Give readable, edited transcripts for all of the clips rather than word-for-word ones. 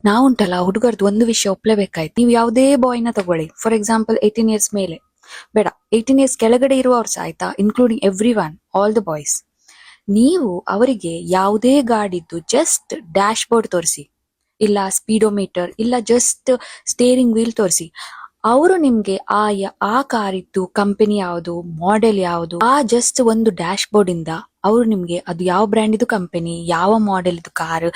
ನಾವುಂಟಲ್ಲ ಹುಡುಗರ್ದು ಒಂದು ವಿಷಯ ಒಪ್ಲೇಬೇಕಾಯ್ತು. ನೀವು ಯಾವುದೇ ಬಾಯ್ನ ತಗೊಳ್ಳಿ, ಫಾರ್ ಎಕ್ಸಾಂಪಲ್ 18 years ಮೇಲೆ ಬೇಡ, 18 years ಕೆಳಗಡೆ ಇರುವವ್ರು ಸಹ ಆಯ್ತಾ, including every one, all the boys. ನೀವು ಅವರಿಗೆ ಯಾವುದೇ ಗಾಡಿದ್ದು ಜಸ್ಟ್ ಡ್ಯಾಶ್ ಬೋರ್ಡ್ ತೋರಿಸಿ, ಇಲ್ಲ ಸ್ಪೀಡೋಮೀಟರ್, ಇಲ್ಲ ಜಸ್ಟ್ ಸ್ಟೇರಿಂಗ್ ವೀಲ್ ತೋರಿಸಿ, ಅವರು ನಿಮ್ಗೆ ಆ ಕಾರಿದ್ದು ಕಂಪನಿ ಯಾವುದು, ಮಾಡೆಲ್ ಯಾವುದು, ಆ ಜಸ್ಟ್ ಒಂದು ಡ್ಯಾಶ್ ಬೋರ್ಡ್ ಇಂದ ಅವರು ನಿಮ್ಗೆ ಅದು ಯಾವ ಬ್ರ್ಯಾಂಡ್ ಇದು ಕಂಪನಿ, ಯಾವ ಮಾಡೆಲ್ ಇದು ಕಾರ್,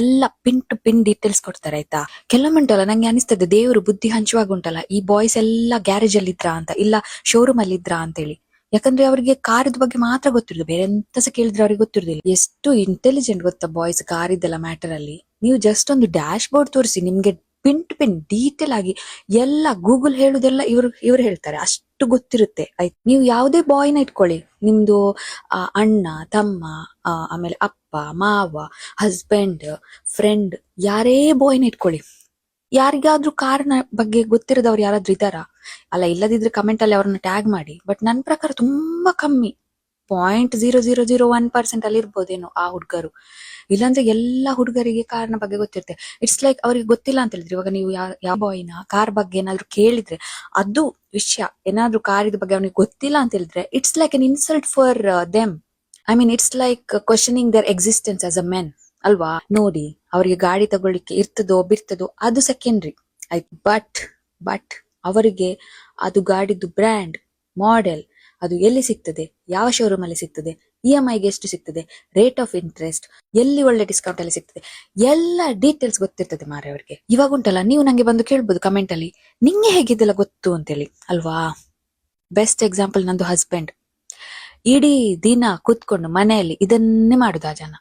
ಎಲ್ಲ ಪಿನ್ ಟು ಪಿನ್ ಡೀಟೇಲ್ಸ್ ಕೊಡ್ತಾರೆ ಆಯ್ತಾ. ಕೆಲವೊಮ್ಮೆ ಉಂಟಲ್ಲ, ನಂಗೆ ಅನಿಸ್ತದೆ ದೇವರು ಬುದ್ಧಿ ಹಂಚುವಾಗ ಉಂಟಲ್ಲ, ಈ ಬಾಯ್ಸ್ ಎಲ್ಲ ಗ್ಯಾರೇಜ್ ಅಲ್ಲಿ ಇದ್ರಾ ಅಂತ, ಇಲ್ಲ ಶೋರೂಮ್ ಅಲ್ಲಿ ಇದ್ರಾ ಅಂತೇಳಿ. ಯಾಕಂದ್ರೆ ಅವರಿಗೆ ಕಾರಿದ ಬಗ್ಗೆ ಮಾತ್ರ ಗೊತ್ತಿರುದು, ಬೇರೆ ಎಂತ ಸಹ ಕೇಳಿದ್ರೆ ಅವ್ರಿಗೆ ಗೊತ್ತಿರುದಿಲ್ಲ. ಎಷ್ಟು ಇಂಟೆಲಿಜೆಂಟ್ ಗೊತ್ತಾ ಬಾಯ್ಸ್ ಕಾರಿದ್ದೆಲ್ಲ ಮ್ಯಾಟರ್ ಅಲ್ಲಿ. ನೀವು ಜಸ್ಟ್ ಒಂದು ಡ್ಯಾಶ್ ಬೋರ್ಡ್ ತೋರಿಸಿ, ನಿಮ್ಗೆ ಪಿನ್ ಟು ಪಿನ್ ಡೀಟೇಲ್ ಆಗಿ ಎಲ್ಲ ಗೂಗಲ್ ಹೇಳುದೆಲ್ಲ ಇವ್ರು ಹೇಳ್ತಾರೆ, ಅಷ್ಟು ಗೊತ್ತಿರುತ್ತೆ ಆಯ್ತು. ನೀವು ಯಾವುದೇ ಬಾಯ್ನ ಇಟ್ಕೊಳ್ಳಿ, ನಿಮ್ದು ಅಣ್ಣ ತಮ್ಮ, ಆಮೇಲೆ ಅಪ್ಪ ಮಾವ, ಹಸ್ಬೆಂಡ್, ಫ್ರೆಂಡ್, ಯಾರೇ ಬಾಯ್ನ ಇಟ್ಕೊಳ್ಳಿ, ಯಾರಿಗಾದ್ರೂ ಕಾರ್ನ ಬಗ್ಗೆ ಗೊತ್ತಿರೋದವ್ರು ಯಾರಾದ್ರೂ ಇದ್ದಾರಾ? ಅಲ್ಲ, ಇಲ್ಲದಿದ್ರೆ ಕಮೆಂಟ್ ಅಲ್ಲಿ ಅವ್ರನ್ನ ಟ್ಯಾಗ್ ಮಾಡಿ. ಬಟ್ ನನ್ನ ಪ್ರಕಾರ ತುಂಬಾ ಕಮ್ಮಿ, 0.0001% ಅಲ್ಲಿ ಇರ್ಬೋದೇನೋ ಆ ಹುಡುಗರು. ಇಲ್ಲಾಂದ್ರೆ ಎಲ್ಲಾ ಹುಡುಗರಿಗೆ ಕಾರ್ನ ಬಗ್ಗೆ ಗೊತ್ತಿರುತ್ತೆ. ಇಟ್ಸ್ ಲೈಕ್ ಅವ್ರಿಗೆ ಗೊತ್ತಿಲ್ಲ ಅಂತ ಹೇಳಿದ್ರೆ, ಇವಾಗ ನೀವು ಯಾವ ಬಾಯ್ನ ಕಾರ್ ಬಗ್ಗೆ ಏನಾದ್ರು ಕೇಳಿದ್ರೆ, ಅದು ವಿಷಯ ಏನಾದ್ರು ಕಾರಿದ ಬಗ್ಗೆ ಅವನಿಗೆ ಗೊತ್ತಿಲ್ಲ ಅಂತ ಹೇಳಿದ್ರೆ, it's like an insult for them. I mean it's like questioning their existence as a men ಅಲ್ವಾ. ನೋಡಿ, ಅವರಿಗೆ ಗಾಡಿ ತಗೊಳ್ಳಿಕ್ಕೆ ಇರ್ತದೋ ಬಿರ್ತದೋ ಅದು ಸೆಕೆಂಡ್ರಿ ಆಯ್ತು. ಬಟ್ ಅವರಿಗೆ ಅದು ಗಾಡಿದು ಬ್ರ್ಯಾಂಡ್, ಮಾಡೆಲ್, ಅದು ಎಲ್ಲಿ ಸಿಗ್ತದೆ, ಯಾವ ಶೋರೂಮ್ ಅಲ್ಲಿ ಸಿಗ್ತದೆ, EMI ಗೆ ಎಷ್ಟು ಸಿಗ್ತದೆ, ರೇಟ್ ಆಫ್ ಇಂಟ್ರೆಸ್ಟ್, ಎಲ್ಲಿ ಒಳ್ಳೆ ಡಿಸ್ಕೌಂಟ್ ಅಲ್ಲಿ ಸಿಗ್ತದೆ, ಎಲ್ಲ ಡೀಟೇಲ್ಸ್ ಗೊತ್ತಿರ್ತದೆ ಮಾರೆ ಅವರಿಗೆ. ಇವಾಗ ಉಂಟಲ್ಲ, ನೀವು ನಂಗೆ ಬಂದು ಕೇಳ್ಬೋದು ಕಮೆಂಟ್ ಅಲ್ಲಿ, ನಿಂಗೆ ಹೇಗಿದ್ದೆಲ್ಲ ಗೊತ್ತು ಅಂತೇಳಿ ಅಲ್ವಾ. ಬೆಸ್ಟ್ ಎಕ್ಸಾಂಪಲ್ ನಂದು ಹಸ್ಬೆಂಡ್. ಇಡೀ ದಿನ ಕೂತ್ಕೊಂಡು ಮನೆಯಲ್ಲಿ ಇದನ್ನೇ ಮಾಡುದು ಆ ಜನ.